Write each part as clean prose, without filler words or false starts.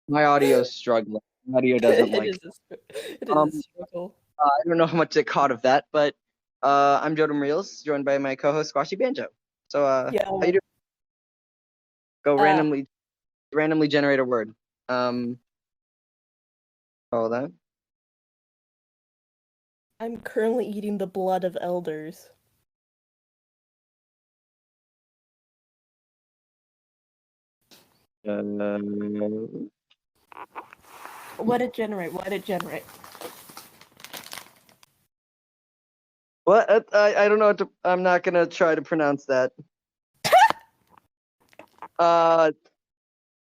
My audio is struggling. My audio doesn't It like. is it is a Um, struggle. I don't know how much it caught of that, but I'm Jordan Reels, joined by my co-host Squashy Banjo. So Yeah. how you doing? Go Uh, randomly generate a word. Um, hold on. I'm currently eating the blood of elders. What did generate? What did generate? What? I don't know what to. I'm not gonna try to pronounce that. Uh,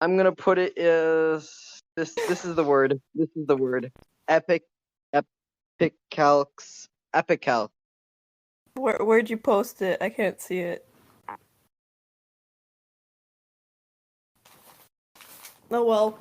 I'm gonna put it is this. This is the word. This is the word. Epic. Epicalyx. Epical. Where'd you post it? I can't see it. Oh well.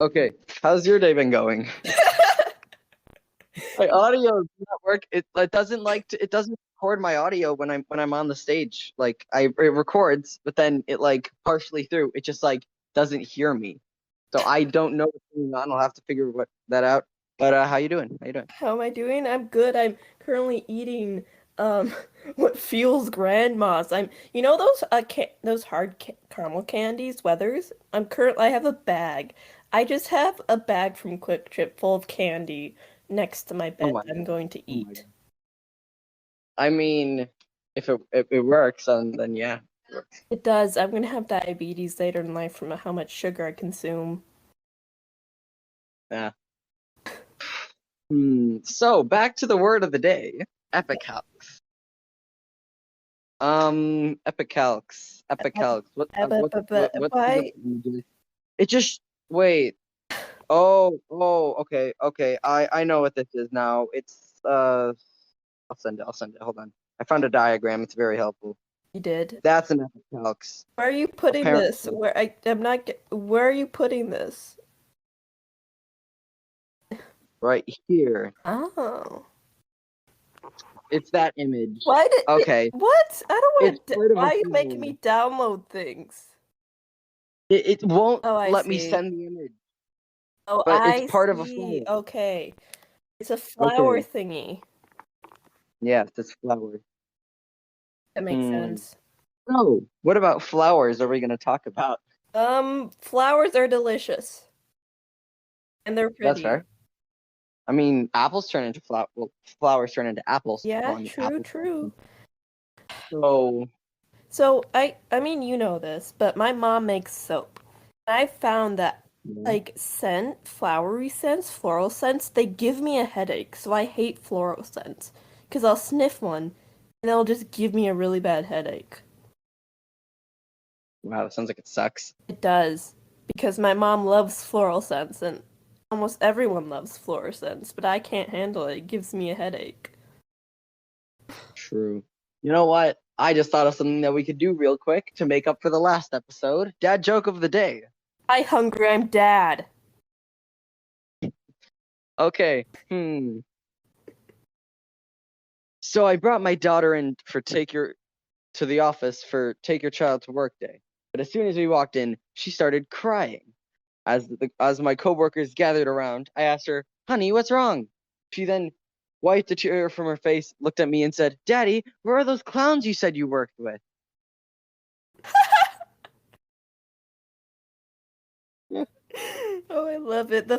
Okay, how's your day been going? My audio does not work. It doesn't it doesn't record my audio when I'm on the stage. Like it records, but then it like partially through. It just like doesn't hear me. So I don't know what's going on. I'll have to figure that out. But how you doing? How you doing? How am I doing? I'm good. I'm currently eating what fuels grandmas. Those those caramel candies, Weathers. I have a bag. I just have a bag from Quick Trip full of candy next to my Oh bed my that I'm god. going to Oh my eat. god. I mean, if it works, then yeah. It works. It does. I'm gonna have diabetes later in life from how much sugar I consume. Yeah. So back to the word of the day. Epicalyx. Epicalyx. Epicalyx. What's the Why? difference? It just wait. Okay, okay. I know what this is now. It's I'll send it. Hold on. I found a diagram. It's very helpful. You did. That's an Epicalyx. Where are you putting this? Apparently. I'm not where are you putting this? Right here. Oh. It's that image. Why did it, Okay. what? I don't It's want to. part of Why a are you making flower. me download things? It won't Oh, I let me see. send the image, Oh, but it's I part of a see. flower. Okay. It's a flower Okay. thingy. Yes, it's flower. That makes Hmm. sense. So, what about flowers are we going to talk about? Flowers are delicious and they're That's pretty. fair. I mean, apples turn into flower. Well, flowers turn into apples Yeah, on true, apple true. blossom. So, So I mean you know this, but my mom makes soap. I found that yeah. like flowery scents, floral scents, they give me a headache. So I hate floral scents because I'll sniff one and they'll just give me a really bad headache. Wow, that sounds like it sucks. It does because my mom loves floral scents and almost everyone loves floral scents, but I can't handle it. It gives me a headache. True. You know what? I just thought of something that we could do real quick to make up for the last episode. Dad joke of the day. I hungry, I'm dad. Okay. So I brought my daughter in for to the office for take your child to work day. But as soon as we walked in, she started crying. As my coworkers gathered around, I asked her, "Honey, what's wrong?" She then wiped the tear from her face, looked at me, and said, "Daddy, where are those clowns you said you worked with?" Oh, I love it.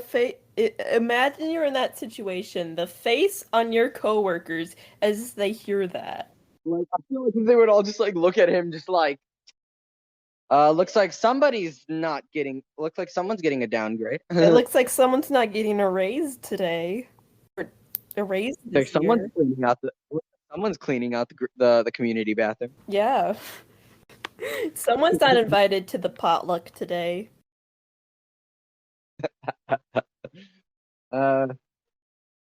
Imagine you're in that situation. The face on your coworkers as they hear that. Like, I feel like they would all just like look at him, just like, looks like somebody's not getting. Looks like someone's getting a downgrade. It looks like someone's not getting a raise today. Or a raise Like this year. someone's cleaning out the community bathroom. Yeah. Someone's not invited to the potluck today. Uh,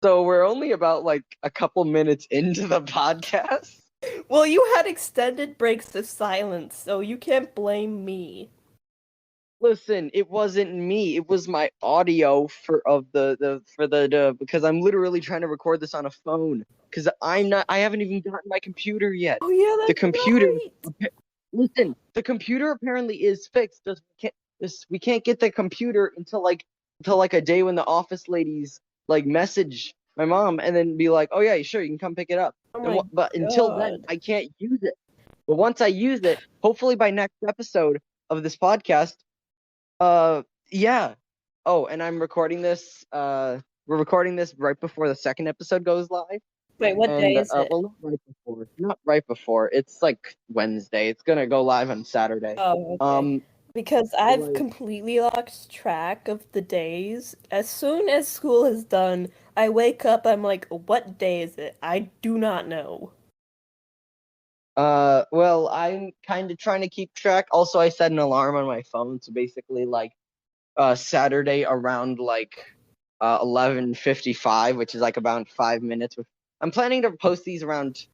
so we're only about like a couple minutes into the podcast. Well, you had extended breaks of silence, so you can't blame me. Listen, it wasn't me. It was my audio because I'm literally trying to record this on a phone because I haven't even gotten my computer yet. Oh yeah, The that's computer. right. Listen, the computer apparently is fixed. We can't get the computer until like a day when the office ladies like message my mom and then be like, "Oh yeah, sure, you can come pick it up." Oh my But until then, God. I can't use it. But once I use it, hopefully by next episode of this podcast, yeah. Oh, and I'm recording this. We're recording this right before the second episode goes live. Wait, what day And is it? well, not right before. Not right before. It's like Wednesday. It's gonna go live on Saturday. Oh, okay. Because I've like- completely lost track of the days. As soon as school is done, I wake up, I'm like, what day is it? I do not know. Well, I'm kind of trying to keep track. Also, I set an alarm on my phone, so basically, like, Saturday around like 11:55, which is like about 5 minutes. I'm planning to post these around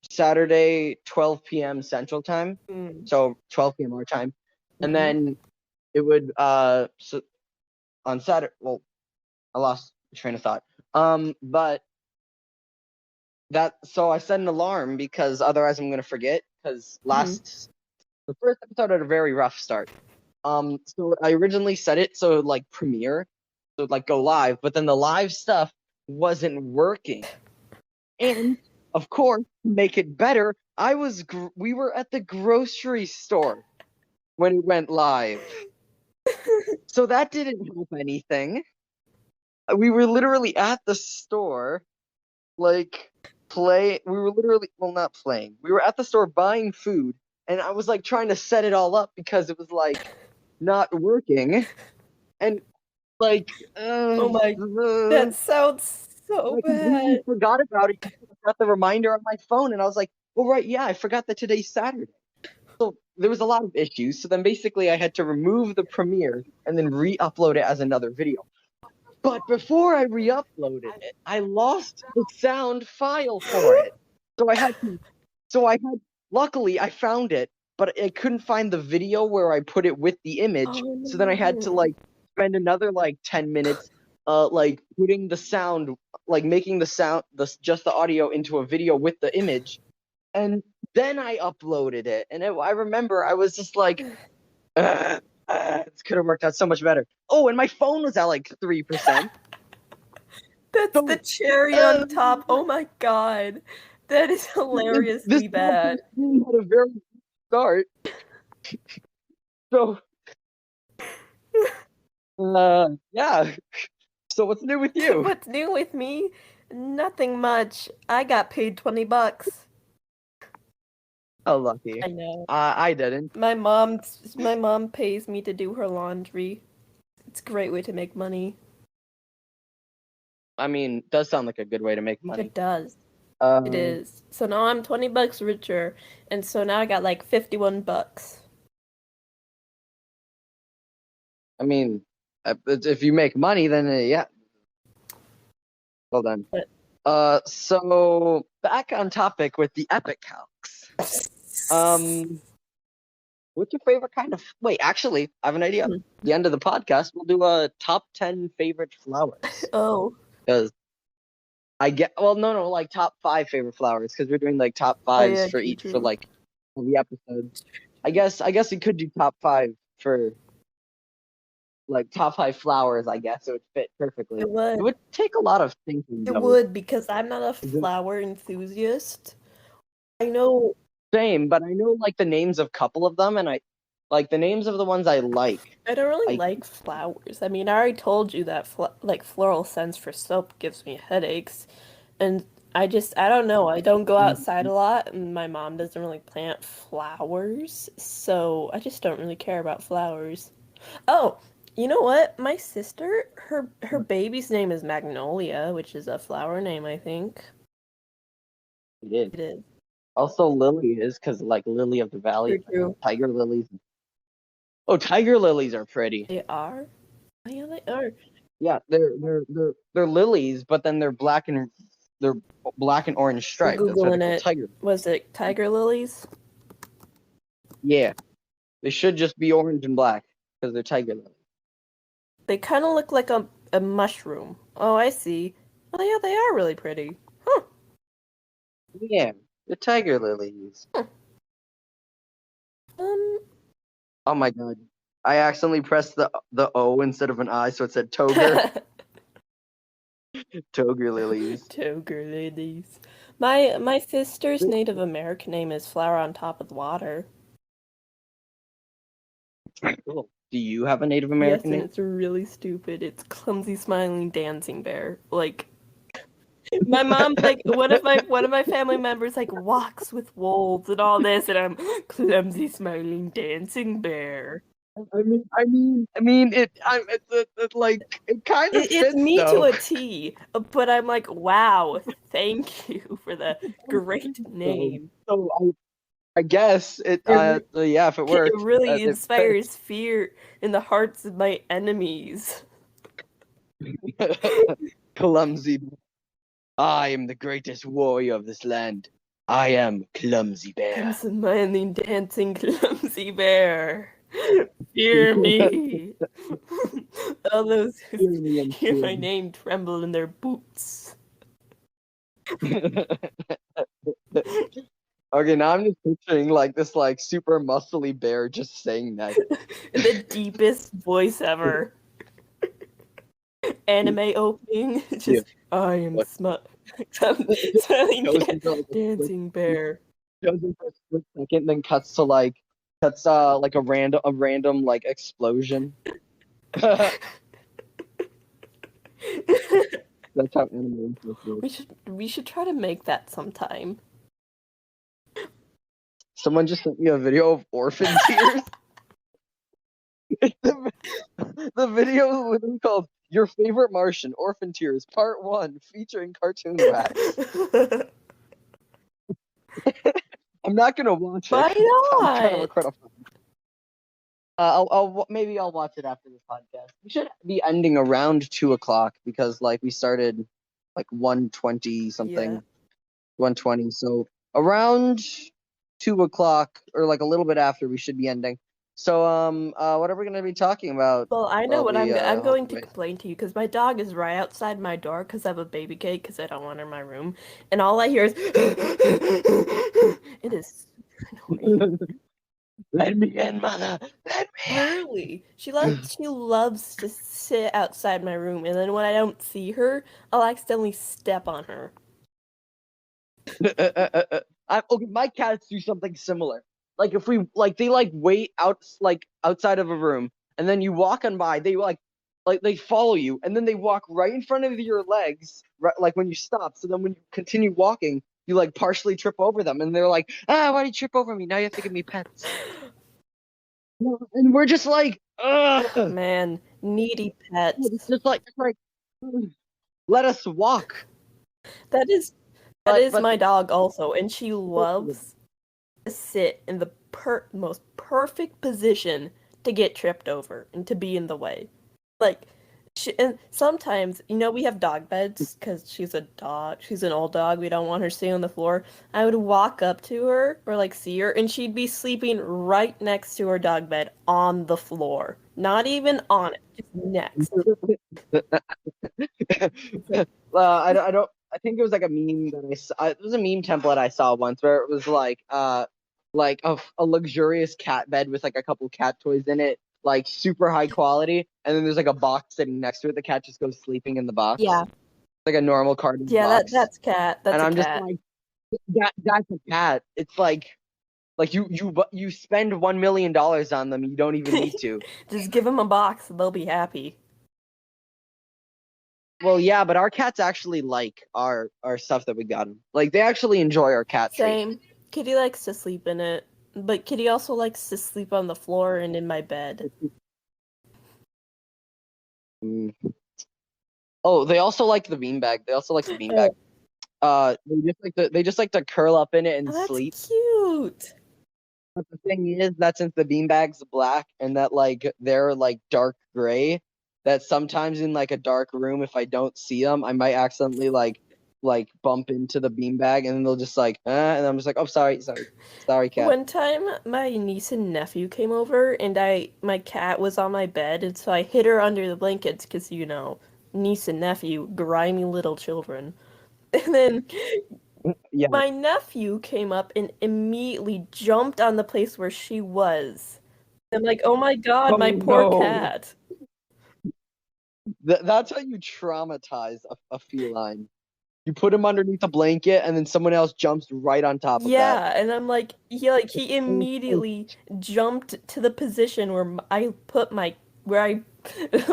Saturday 12 p.m. Central Time, so 12 p.m. our time, and then it would so on Saturday. Well, I lost the train of thought. But so I set an alarm because otherwise I'm gonna forget. Because the first episode had a very rough start. So I originally set it so it would, like premiere, so it would, like go live, but then the live stuff wasn't working. And of course, to make it better, we were at the grocery store when it went live. So that didn't help anything. We were literally at the store, like we were literally, well, not playing. We were at the store buying food, and I was like trying to set it all up because it was like not working, and like Oh my, that sounds so I completely bad. forgot about it. I got the reminder on my phone, and I was like, "Oh right, yeah, I forgot that today's Saturday." So there was a lot of issues. So then basically, I had to remove the premiere and then re-upload it as another video. But before I re-uploaded it, I lost the sound file for it. Luckily I found it, but I couldn't find the video where I put it with the image. Oh So then I had to no. like spend another like 10 minutes like putting the sound, like making the sound just the audio into a video with the image. And then I uploaded it. And I remember I was just like this could have worked out so much better. Oh, and my phone was at like 3%. That's the cherry on top. Oh my God. That is hilariously bad. This had a very good start. So, yeah. So what's new with you? What's new with me? Nothing much. I got paid $20. Oh, lucky. I know. I didn't. My mom pays me to do her laundry. It's a great way to make money. I mean, does sound like a good way to make money. It does. It is. So now I'm $20 richer, and so now I got like $51. I mean, if you make money, then yeah. Well done. So back on topic with the Epicalyx. What's your favorite kind of? Wait, actually, I have an idea. At the end of the podcast, we'll do a top 10 favorite flowers. Oh. Because no, like top 5 favorite flowers. Because we're doing like top 5s for each for like the episodes. I guess we could do top 5 for like top 5 flowers, I guess it would fit perfectly. It It would. would take a lot of thinking It though. would, because I'm not a flower enthusiast. I know Same, but I know like the names of a couple of them, and I like the names of the ones I like. I don't really I like flowers. I mean, I already told you that like floral scents for soap gives me headaches, and I don't know. I don't go outside a lot, and my mom doesn't really plant flowers, so I just don't really care about flowers. Oh, you know what? My sister, her baby's name is Magnolia, which is a flower name, I think. it is. It is. Also, Lily is because like Lily of the Valley, True, true. tiger lilies. Oh, tiger lilies are pretty. They are? Oh, yeah, they are. Yeah, they're lilies, but then they're black and orange I'm striped. That's why they're Googling called it. tiger. Was it tiger lilies? Yeah, they should just be orange and black because they're tiger lilies. They kind of look like a mushroom. Oh, I see. Oh, yeah, they are really pretty. Huh. Yeah, they're tiger lilies. Um, Oh my god, I accidentally pressed the O instead of an I, so it said toger. Toger lilies. Toger lilies. My sister's Native American name is Flower on Top of the Water. Cool. Do you have a Native Yes, American and name? it's really stupid. It's Clumsy Smiling Dancing Bear. Like my mom's like one of my family members like walks with wolves and all this, and I'm Clumsy Smiling Dancing Bear. It like it kind of It's fits me to though. a T, but I'm like, wow, thank you for the great So, name. I guess it. Yeah, if it It works, really it fits. inspires fear in the hearts of my enemies. Clumsy. I am the greatest warrior of this land. I am Clumsy I'm Bear. smiling, dancing, clumsy bear. Fear me. All those who Hear me and hear fear my name tremble in their boots. me. Okay, now I'm just picturing like this like super muscly bear just saying that. The deepest voice ever. Anime opening. Yeah. Just, I am What? smiling, Goes into like a split, dancing bear. goes into a split second, then cuts like a random like explosion. That's how anime works. We should try to make that sometime. Someone just sent me a video of orphan tears. The video is literally called "Your Favorite Martian: Orphan Tears Part 1," featuring Cartoon Wax. I'm not gonna watch it. Why I'm trying to not? record a. Maybe I'll watch it after this podcast. We should be ending around 2 o'clock because like we started like 1:20 something, Yeah. 1:20. So around 2 o'clock or like a little bit after we should be ending. So what are we gonna be talking about Well, I know while what we I'm going to wait? complain to you because my dog is right outside my door because I have a baby cage because I don't want her in my room, and all I hear is it is super annoying. Let me in, mother. Let me Literally, she loves to sit outside my room, and then when I don't see her, I'll accidentally step on her. in. Okay, my cats do something similar. Like if we like they like wait out like outside of a room, and then you walk on by, they like they follow you, and then they walk right in front of your legs, right, like when you stop. So then when you continue walking, you like partially trip over them, and they're like, "Ah, why did you trip over me? Now you have to give me pets." And we're just like, ugh. Man, needy It's pets. just like let us walk. That is that But is my dog also, and she loves to sit in the most perfect position to get tripped over and to be in the way. Like, and sometimes, we have dog beds because she's a dog. She's an old dog. We don't want her sitting on the floor. I would walk up to her or like see her, and she'd be sleeping right next to her dog bed on the floor. Not even on it, just next. It's like, I don't. I think it was like a meme that I saw. It was a meme template I saw once where it was like a luxurious cat bed with like a couple cat toys in it, like super high quality, and then there's like a box sitting next to it. The cat just goes sleeping in the box, Yeah. like a normal cardboard Yeah, box. that's cat. And That's a I'm just cat. like, that's a cat. It's like you spend $1 million on them, you don't even need to. Just give them a box, they'll be happy. Well, yeah, but our cats actually like our stuff that we got them. Like they actually enjoy our cat treat. Same. Kitty likes to sleep in it, but Kitty also likes to sleep on the floor and in my bed. Mm. Oh, they also like the beanbag. They also like the beanbag. Oh, They just like to curl up in it and that's sleep. cute. But the thing is that since the beanbag's black and that like they're like dark gray, that sometimes in like a dark room, if I don't see them, I might accidentally like bump into the beanbag and then they'll just like, and I'm just like, oh, sorry, cat. One time, my niece and nephew came over, and my cat was on my bed, and so I hid her under the blankets because niece and nephew, grimy little children. And then Yeah. my nephew came up and immediately jumped on the place where she was. I'm like, oh my God, Oh my poor no. cat. That's how you traumatize a feline. You put him underneath a blanket and then someone else jumps right on top of that. Yeah, and I'm he immediately jumped to the position where I put my where I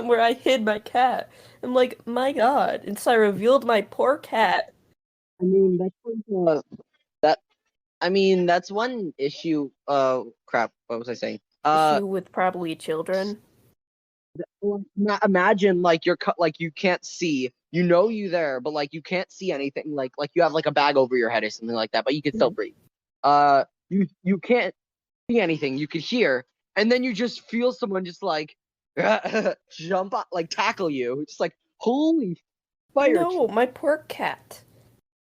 where I hid my cat. I'm like, my God. And so I revealed my poor cat I mean, that I mean, that's one issue. Crap. What was I saying? issue with probably children. Well, imagine like like you can't see. You know you there, but like you can't see anything. Like you have like a bag over your head or something like that, but you can still Mhm. breathe. You can't see anything. You could hear, and then you just feel someone just like jump up, like tackle you. It's like holy fire No, truck. my poor cat.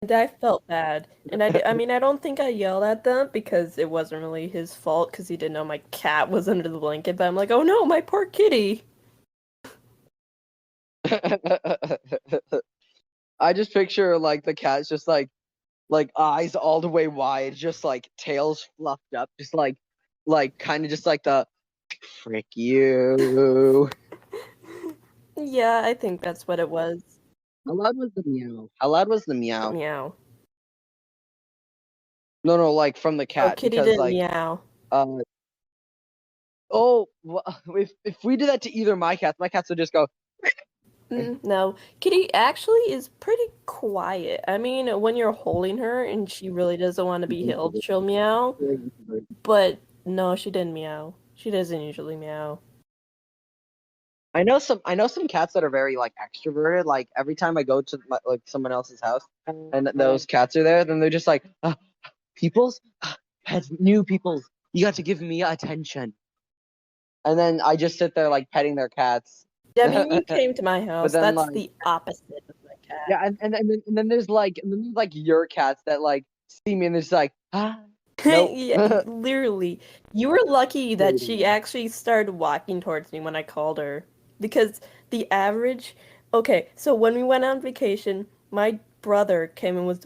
And I felt bad. And I mean, I don't think I yelled at them because it wasn't really his fault because he didn't know my cat was under the blanket. But I'm like, oh no, my poor kitty. I just picture like the cat's just like eyes all the way wide, just like tails fluffed up, just like kind of just like the frick you. Yeah, I think that's what it was. How loud was the meow? How loud was the meow? Meow. No, like from the Oh, cat kitty because didn't like meow. uh oh if we did that to either my cats would just go. No, Kitty actually is pretty quiet. I mean, when you're holding her and she really doesn't want to be held, she'll meow. But no, she didn't meow. She doesn't usually meow. I know some cats that are very like extroverted. Like every time I go to like someone else's house and those cats are there, then they're just like, people's pets, new people's. You got to give me attention. And then I just sit there like petting their cats. I mean, you But came to my house. then That's like the opposite of my cat. yeah, and then there's like your cats that like see me and they're just like nope. Yeah, literally. You were lucky that she actually started walking towards me when I called her. Because the average. Okay, so when we went on vacation, my brother came and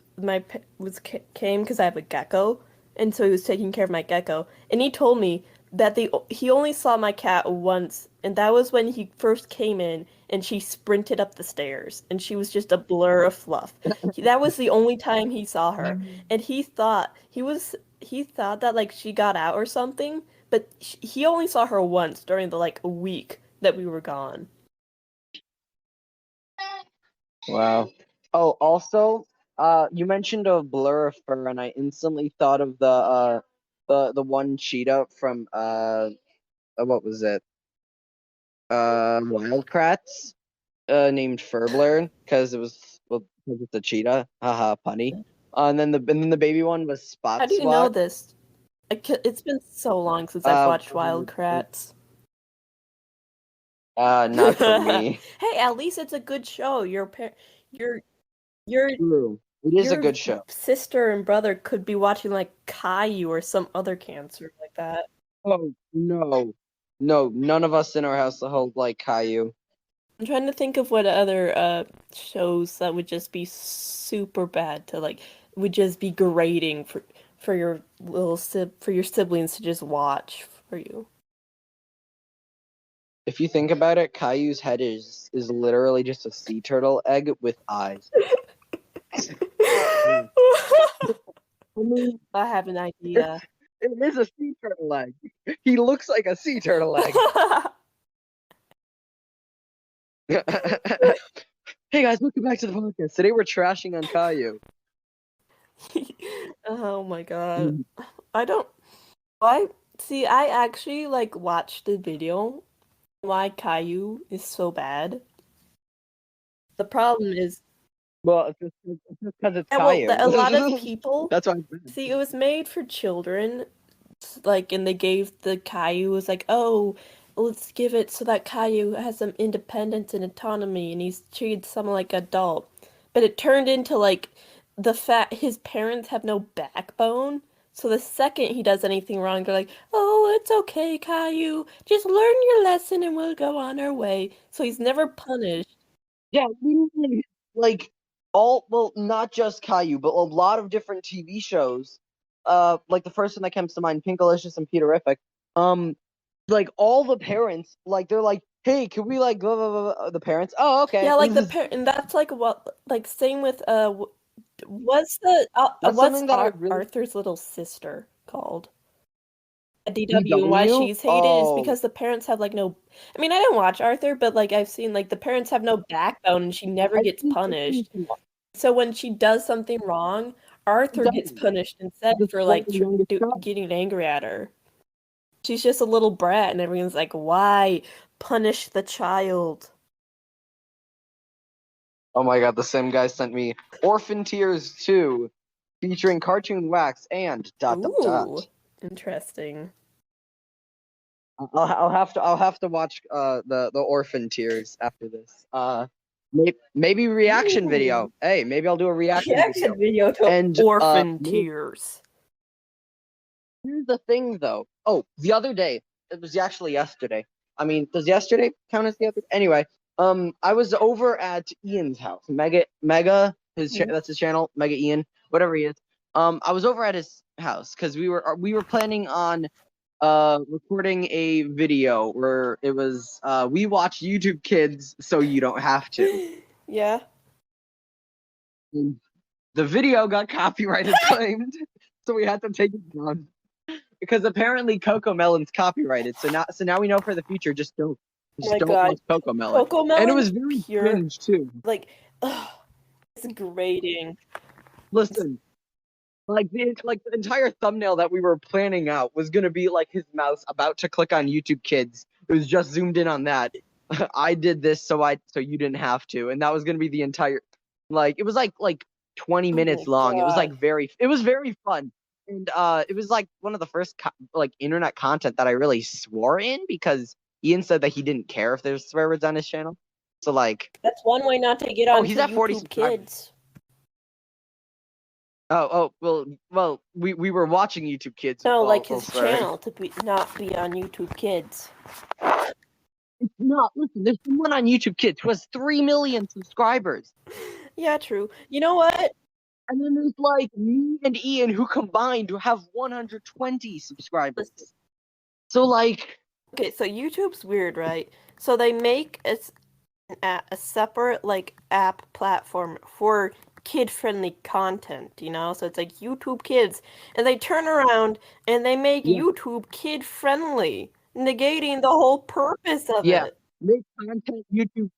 came because I have a gecko, and so he was taking care of my gecko, and he told me that he only saw my cat once, and that was when he first came in, and she sprinted up the stairs, and she was just a blur of fluff. That was the only time he saw her, and he thought that like she got out or something, but he only saw her once during the like a week that we were gone. Wow. Oh, also, you mentioned a blur of fur, and I instantly thought of the one cheetah from what was it? Wildcrats, named Furblur, because it was well, because it's a cheetah. Haha, punny. And then the baby one was How Spot do you know Swat. this? It's been so long since I've Uh, watched Wild Kratts. not for me. Hey, at least it's a good show. Your your True. It is a your good show. sister and brother could be watching like Caillou or some other cancer like that. Oh no, no, none of us in our household like Caillou. I'm trying to think of what other shows that would just be super bad to like would just be grating for your for your siblings to just watch for you. If you think about it, Caillou's head is literally just a sea turtle egg with eyes. I mean, I have an idea. it is a sea turtle egg. He looks like a sea turtle egg. Hey guys, welcome back to the podcast. Today we're trashing on Caillou. Oh my god. I don't I see I actually like watched the video why Caillou is so bad. The problem is Well, it's just because it's yeah, well, Caillou. a lot of people That's why. see it was made for children, like, and they gave the Caillou was like, oh, let's give it so that Caillou has some independence and autonomy, and he's treated someone like an adult. But it turned into like the fact his parents have no backbone. So the second he does anything wrong, they're like, "Oh, it's okay, Caillou. Just learn your lesson and we'll go on our way." So he's never punished. Yeah, literally, like well, not just Caillou, but a lot of different TV shows. Like the first one that comes to mind, Pinkalicious and Peterific. Um, like all the parents, like they're like, "Hey, can we like blah, blah, blah, blah," the parents? Oh, okay. Yeah, like the parent, and that's like what, like same with what's the That's what's something that I really Arthur's little sister called? A DW, and why DW. she's hated is Oh, because the parents have like no. I mean, I didn't watch Arthur, but like I've seen like the parents have no backbone, and she never gets I think punished. So when she does something wrong, Arthur gets done. punished instead This for one like the youngest child. getting angry at her. She's just a little brat, and everyone's like, "Why punish the child?" Oh my god, the same guy sent me Orphan Tears 2, featuring cartoon wax and dot dot Ooh, dot. interesting. I'll have to watch the Orphan Tears after this. Maybe reaction Ooh. video. Hey, maybe I'll do a reaction Reaction video. video to And Orphan Tears. here's the thing though. Oh, the other day, it was actually yesterday. I mean, does yesterday count as the other? Anyway, I was over at Ian's house. Mega, Mhm. that's his channel. Mega Ian, whatever he is. I was over at his house because we were planning on recording a video where it was we watch YouTube Kids so you don't have to. Yeah. And the video got copyrighted claimed, so we had to take it down because apparently Coco Melon's copyrighted. So now we know for the future, My don't God. watch Coco Melon. Coco And it Melon's was very pure, cringe too. like, ugh, it's grating. Listen, like the entire thumbnail that we were planning out was gonna be like his mouse about to click on YouTube Kids. It was just zoomed in on that. I did this so you didn't have to, and that was gonna be the entire. Like it was like 20 Oh my minutes long. It was God. like it was very fun, and it was like one of the first like internet content that I really swore in because Ian said that he didn't care if there's swear words on his channel. So like, That's one way not to get oh, he's onto at 40 YouTube subscribers. Kids. Well, we were watching YouTube Kids No, like while his swearing. channel to be not be on YouTube Kids. No, listen, there's someone on YouTube Kids who has 3 million subscribers. Yeah, true. You know what? And then there's like me and Ian who combined to have 120 subscribers. Listen. So like, Okay, so YouTube's weird, right? So they make a separate like app platform for kid-friendly content, you know? So it's like YouTube Kids, and they turn around and they make yeah, YouTube kid-friendly, negating the whole purpose of yeah, it. make content YouTube.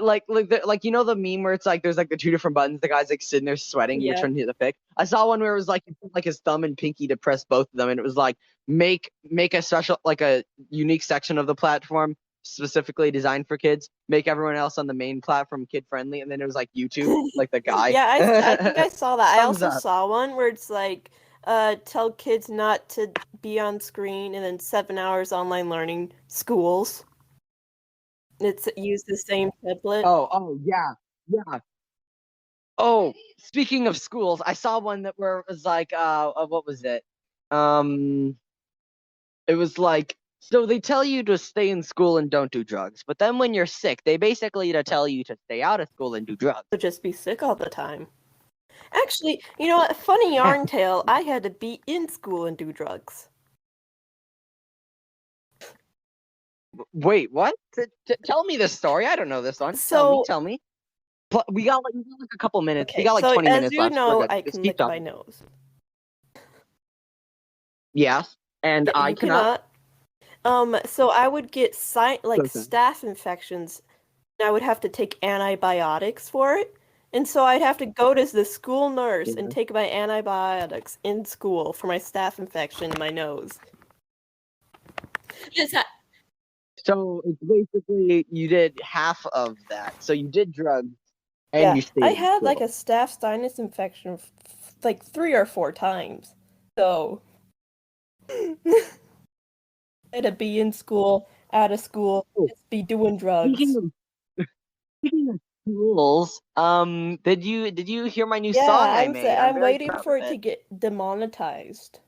Like you know the meme where it's like there's like the two different buttons. The guy's like sitting there sweating. Which Yeah. one to pick? I saw one where it was like he put like his thumb and pinky to press both of them, and it was like make a special like a unique section of the platform specifically designed for kids. Make everyone else on the main platform kid friendly, and then it was like YouTube, like the guy. Yeah, I think I saw that. I Thumbs also up. saw one where it's like tell kids not to be on screen and then 7 hours online learning schools. It's used the same template. Oh yeah, yeah. Oh, speaking of schools, I saw one that where it was like what was it? Um it was like so they tell you to stay in school and don't do drugs, but then when you're sick, they basically to tell you to stay out of school and do drugs. To just be sick all the time. Actually, you know what? Funny yarn tale, I had to be in school and do drugs. Wait, what? Tell me this story. I don't know this one. Tell me, So, tell me. We got like a couple minutes. We okay, got like so 20 as minutes you left. We're know, good. I Just can keep lick my talking. nose. Yes, and I You cannot. cannot. So I would get like Okay. staph infections. And I would have to take antibiotics for it. And so I'd have to go to the school nurse and Yeah. take my antibiotics in school for my staph infection in my nose. Yes, So it's basically you did half of that. So you did drugs and yeah, you I stayed in had like school. a staph sinus infection like 3 or 4 times. So I had to be in school, out of school, Oh, just be doing speaking drugs. of speaking of schools, did you hear my new song Yeah, I made? I'm I'm very waiting proud for of it to it. get demonetized.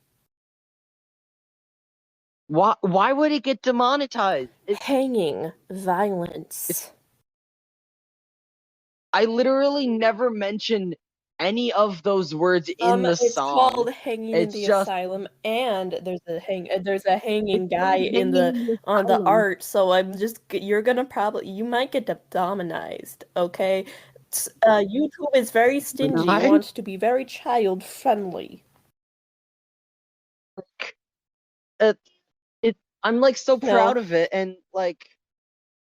Why would it get demonetized? Hanging It's violence. I literally never mentioned any of those words in the It's song. called Hanging in It's the just Asylum, and there's a hanging it's guy called in Hanging the in the on the Asylum. art. So you're gonna probably you might get demonized. Okay, YouTube is very stingy, Right? wants to be very child friendly. It, I'm like so proud No, of it, and like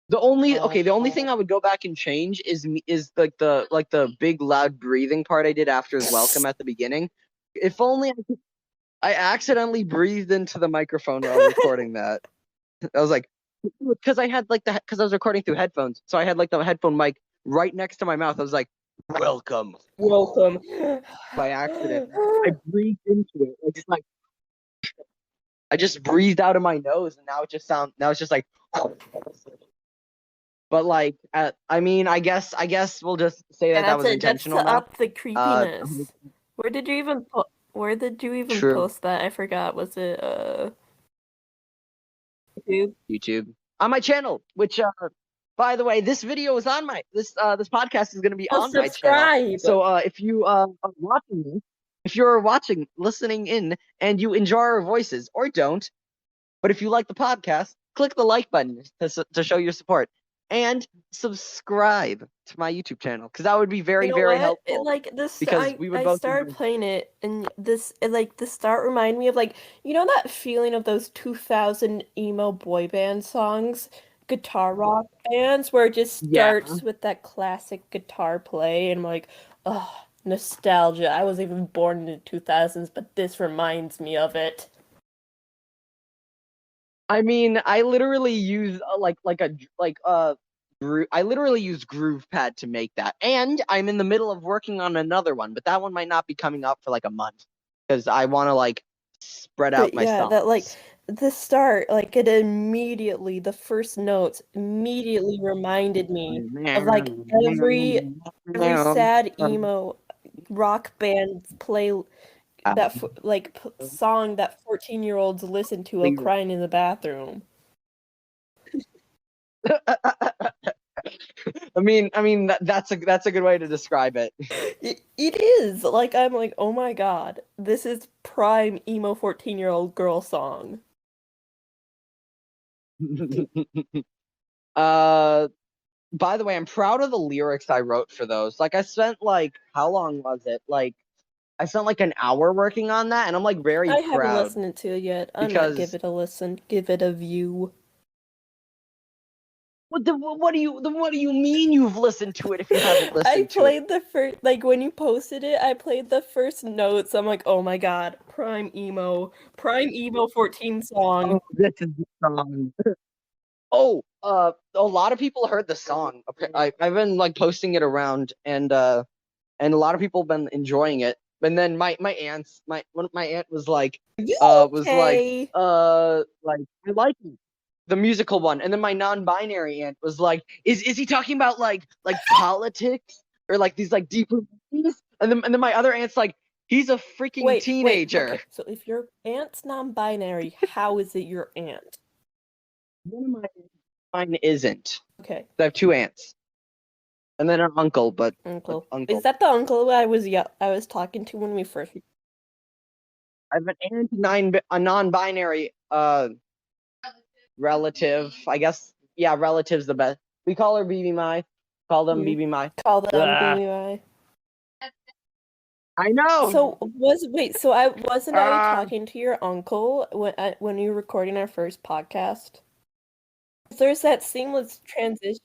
the only thing I would go back and change is like the big loud breathing part I did after his welcome at the beginning. If only I accidentally breathed into the microphone while recording that. I was like, because I had like because I was recording through headphones, so I had like the headphone mic right next to my mouth. I was like, "Welcome" welcome. by accident. I breathed into it, like I just breathed out of my nose, and now it's just like. But like, I mean, I guess we'll just say that Yeah, that was that's intentional to now. up the Uh, creepiness. Where did you even Where did you even true. post that? I forgot. Was it YouTube? YouTube on my channel, which by the way, this video is on my this podcast is going to be Oh, on my channel. subscribe. So if you are watching this, if you're watching, listening in, and you enjoy our voices or don't, but if you like the podcast, click the like button to show your support and subscribe to my YouTube channel because that would be You very, know very what? helpful Like this, because we would I both started enjoy. playing it, and like the start reminded me of like that feeling of those 2000 emo boy band songs, guitar rock bands, where it just Yeah. starts with that classic guitar play, and I'm like, oh, nostalgia. I was even born in the 2000s, but this reminds me of it. I mean, I literally use I literally use GroovePad to make that, and I'm in the middle of working on another one, but that one might not be coming up for like a month because I want to like spread out But my yeah, that like songs. the start, like it immediately, the first notes immediately reminded me of like every sad emo rock band play song that 14-year-olds listen to while crying in the bathroom. That's a good way to describe it. It is like I'm like, oh my God, this is prime emo 14-year-old girl song. uh, by the way, I'm proud of the lyrics I wrote for those. Like, I spent like how long was it? Like, I spent like an hour working on that, and I'm like very I haven't proud listened to it yet. I might give because it a listen, give it a view. what do you mean you've listened to it if you haven't I listened to it? played the first, like when you posted it, I played the first notes. I'm like, oh my God, prime emo 14 song. Oh, this is the song. Oh, a lot of people heard the song. I've been like posting it around, and a lot of people have been enjoying it. And then my aunt You was okay? like I like it, the musical one. And then my non-binary aunt was like, is he talking about like politics or like these like deeper things? And then my other aunt's like, he's a freaking Wait. teenager. Okay, so if your aunt's non-binary, how is it your aunt? One of mine isn't. Okay, I have two aunts, and then an uncle, but uncle. Is uncle. that the uncle I was talking to when we first? I have an aunt a non-binary. relative. I guess, yeah, relative's the best. We call her BB Mai. Call them BB Mai. Call them Ugh. BBI. I know. So I wasn't I Ah. talking to your uncle when you were recording our first podcast? There's that seamless transition.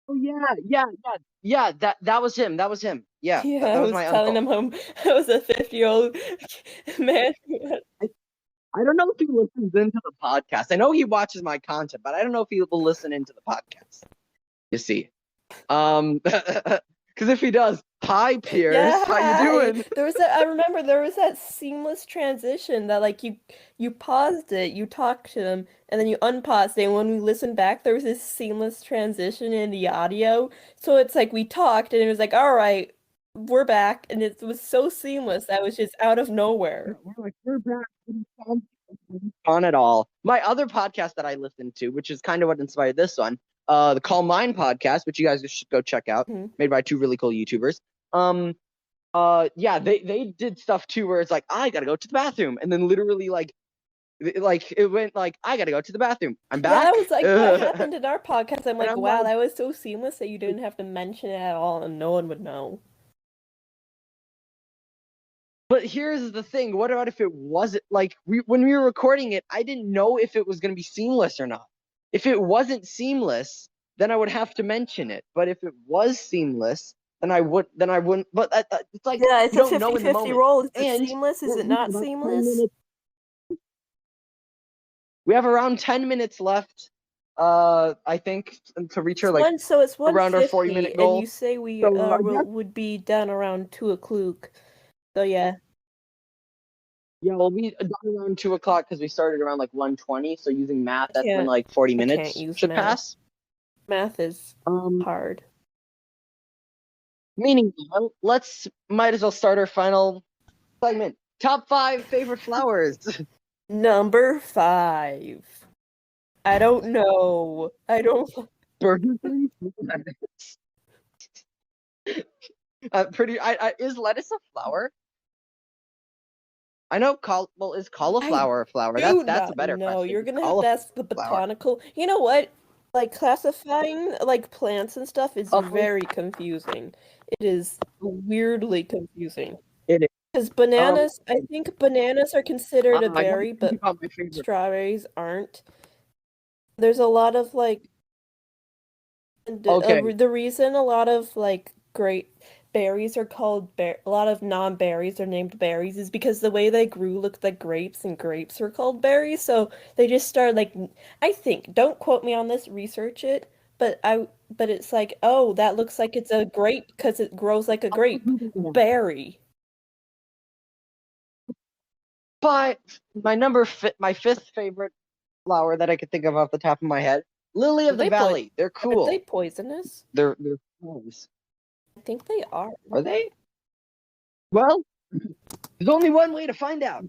Oh yeah. That was him. That was him. Yeah, Yeah, that I was was my telling uncle. him I was a 50-year-old man. I don't know if he listens into the podcast. I know he watches my content, but I don't know if he will listen into the podcast. You see, because if he does, hi Pierce, Yeah, how you hi. doing? I remember there was that seamless transition that like you paused it, you talked to him, and then you unpaused it, and when we listened back, there was this seamless transition in the audio. So it's like we talked and it was like, all right, we're back, and it was so seamless that was just out of Yeah, nowhere. we're like, we're back. On at all. My other podcast that I listened to, which is kind of what inspired this one, the Call Mine podcast, which you guys should go check out, Mhm. made by two really cool YouTubers. Yeah, they did stuff too where it's like, I gotta go to the bathroom, and then literally like it went like, I gotta go to the bathroom. I'm Yeah, that back. was like what happened in our podcast. I'm And like, I'm wow, like, that was so seamless that you didn't have to mention it at all, and no one would know. but here's the thing. What about if it wasn't like when we were recording it, I didn't know if it was gonna be seamless or not. If it wasn't seamless, then I would have to mention it. But if it was seamless, then I wouldn't. But it's like Yeah, it's you a don't know in the 50-50 moment. roll. Is it And seamless? Is it we have not about 10 seamless? minutes. We have around 10 minutes left. I think to reach our like It's around our 40 1:50, minute and you goal. say we So I guess would be done around 2 o'clock. So yeah, yeah, we'll be done around 2 o'clock because we started around like 1:20. So using math, that's when like 40 I can't minutes use should math. pass. Math is Um, hard. Meaning, let's might as well start our final segment. Top 5 favorite flowers. Number 5. I don't know. I don't. Burger King. Pretty. Is lettuce a flower? I know. Is I cauliflower a flower? do That's a not better know. question. You're Is gonna have to cauliflower ask the a flower? botanical. You know what? Like classifying like plants and stuff is Oh, very confusing. It is weirdly confusing. it is. Because Um, I think bananas are considered a I gotta berry, think but about my favorite. strawberries aren't. There's a lot of like Okay. the reason a lot of like great berries are called a lot of non-berries are named berries is because the way they grew looked like grapes and grapes were called berries. So they just started like I think, don't quote me on this, research it, but it's like, oh, that looks like it's a grape because it grows like a grape. Berry. But my fifth favorite flower that I could think of off the top of my head, lily Are of the they valley. They're are they cool. poisonous? They're flowers. I think they are. Are they? Well, there's only one way to find out.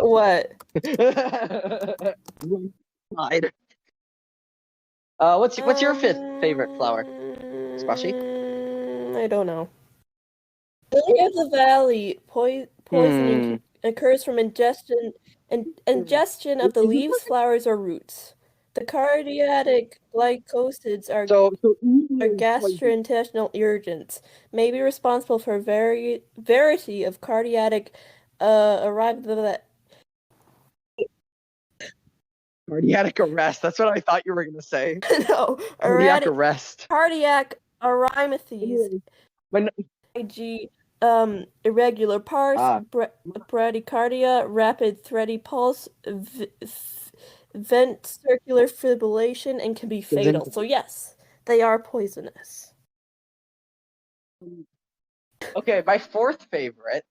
What? One side. What's your fifth favorite flower, Squashy? I don't know. Lily of the Valley Hmm. poisoning occurs from ingestion of the Is this leaves, flowers, or roots. The cardiac glycosides so easy are is poison? gastrointestinal irritants, may be responsible for variety of cardiac arrival. Cardiac arrest. That's what I thought you were gonna say. No, Cardiac arrest. cardiac arrhythmias, Anyway, when IG, irregular pulse, bradycardia, rapid thready pulse, ventricular fibrillation, and can be fatal. So yes, they are poisonous. okay, my fourth favorite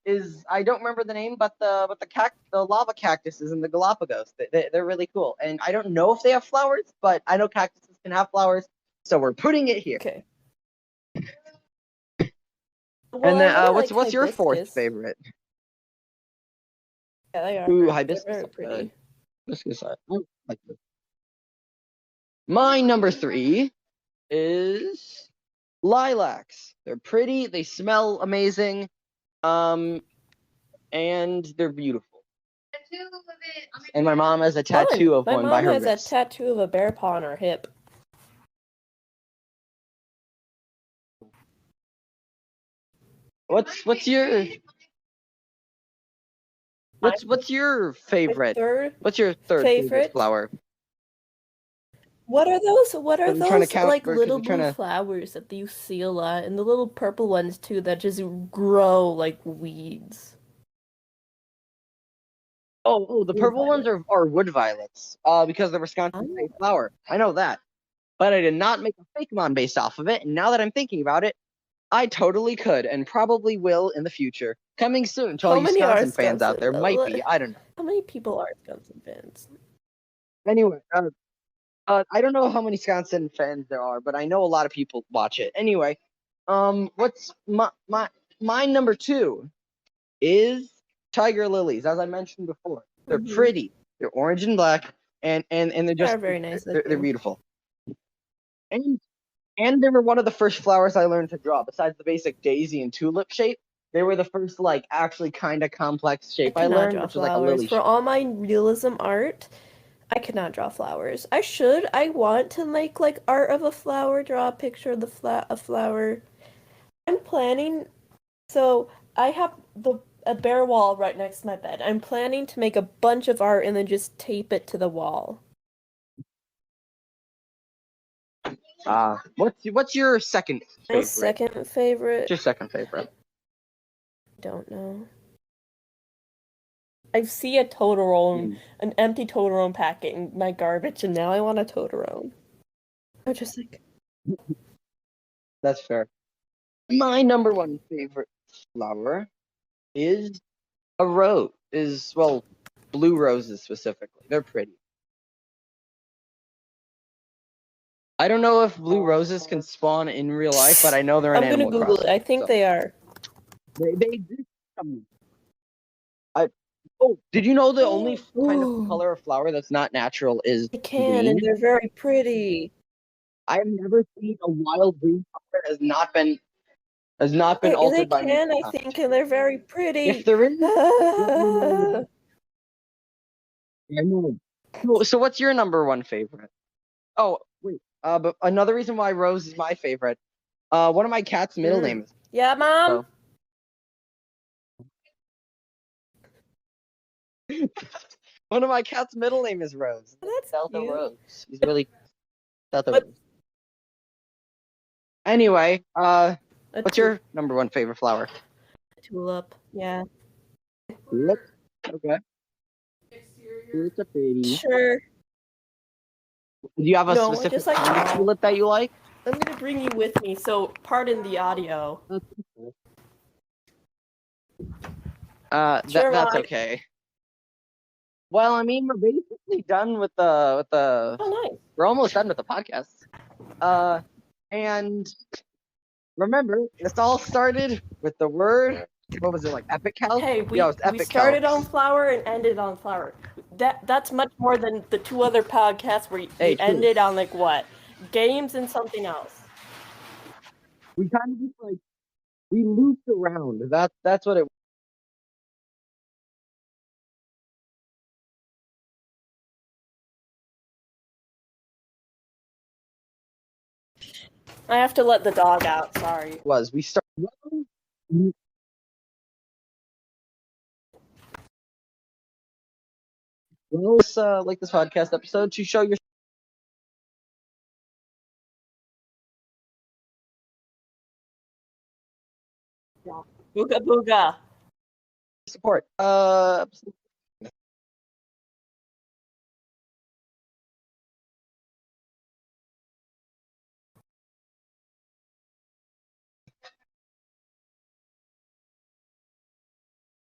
is I don't remember the name, but the lava cactuses in the Galapagos. They're really cool, and I don't know if they have flowers, but I know cactuses can have flowers, so we're putting it here. Okay. Well, And I then really what's like your fourth hibiscus. favorite? Yeah, they are. Ooh, They're hibiscus. very pretty. Hibiscus. I like this. My number 3 is lilacs. They're pretty. They smell amazing. And they're beautiful. And my mom has a Fun! tattoo of My one by mom her has a wrist. tattoo of a bear paw on her hip. What's your favorite? Third What's your third favorite favorite? flower? What are those? What are Because we're trying to those count. like Because little we're trying blue to. flowers that you see a lot, and the little purple ones too that just grow like weeds? Oh, the Wood purple ones violet. are wood violets. Because they're Wisconsin Oh, state flower. I know that, but I did not make a fake mon based off of it. And now that I'm thinking about it, I totally could and probably will in the future. Coming soon to all how you many are Wisconsin fans out Wisconsin? there. Might be. I don't know. How many people are Wisconsin fans? Anyway, I don't know how many Wisconsin fans there are, but I know a lot of people watch it. Anyway, what's my number two is tiger lilies. As I mentioned before, they're Mm-hmm. pretty. They're orange and black, and they're They are just very nice they're looking. beautiful. And and they were one of the first flowers I learned to draw. Besides the basic daisy and tulip shape, they were the first like actually kind of complex I shape I cannot learned, draw which was like a flowers. lily For shape. all my realism art, I cannot draw flowers. I should. I want to make like art of a flower, draw a picture of a flower. I'm planning. So I have a bare wall right next to my bed. I'm planning to make a bunch of art and then just tape it to the wall. What's your second My favorite? second What's favorite, your second favorite? don't know. I see a Totoro, Hmm, an empty Totoro packet in my garbage, and now I want a Totoro. I'm just like, that's fair. My number one favorite flower is a rose. Is well, blue roses specifically. They're pretty. I don't know if blue roses can spawn in real life, but I know they're in I'm gonna Animal Google it. Crossing. I think So they are. they do. I oh, did you know the only kind of Ooh, color of flower that's not natural is they can, and green? they're very pretty. I have never seen a wild green flower has not been They altered by can, I mankind. think, and they're very If pretty. there is, let me know. I know. So what's your number one favorite? Oh, wait. But another reason why Rose is my favorite. One of my cat's middle Mm. names. Yeah, Mom? So one of my cat's middle name is Rose. That's Delta cute. Rose. He's really Delta What? Rose. Anyway, A what's your number one favorite flower? tulip. Yeah. Tulip. Okay. Tulip's a pretty. Sure. Do you have a No, specific just like kind of all. tulip that you like? I'm gonna bring you with me, so pardon the audio. That's cool. Sure, That's Mom. okay. Well, I mean, we're basically done with the Oh, nice. we're almost done with the podcast. And remember, this all started with the word. What was it like? Epicalyx? Hey, Yeah, it we was we started on Epicalyx. flower and ended on flower. That's much more than the two other podcasts where Hey, we true. ended on like what? Games and something else. We kind of just like we looped around. That's what it. I have to let the dog out, sorry. Was. We started like this podcast episode to show your Booga booga. support.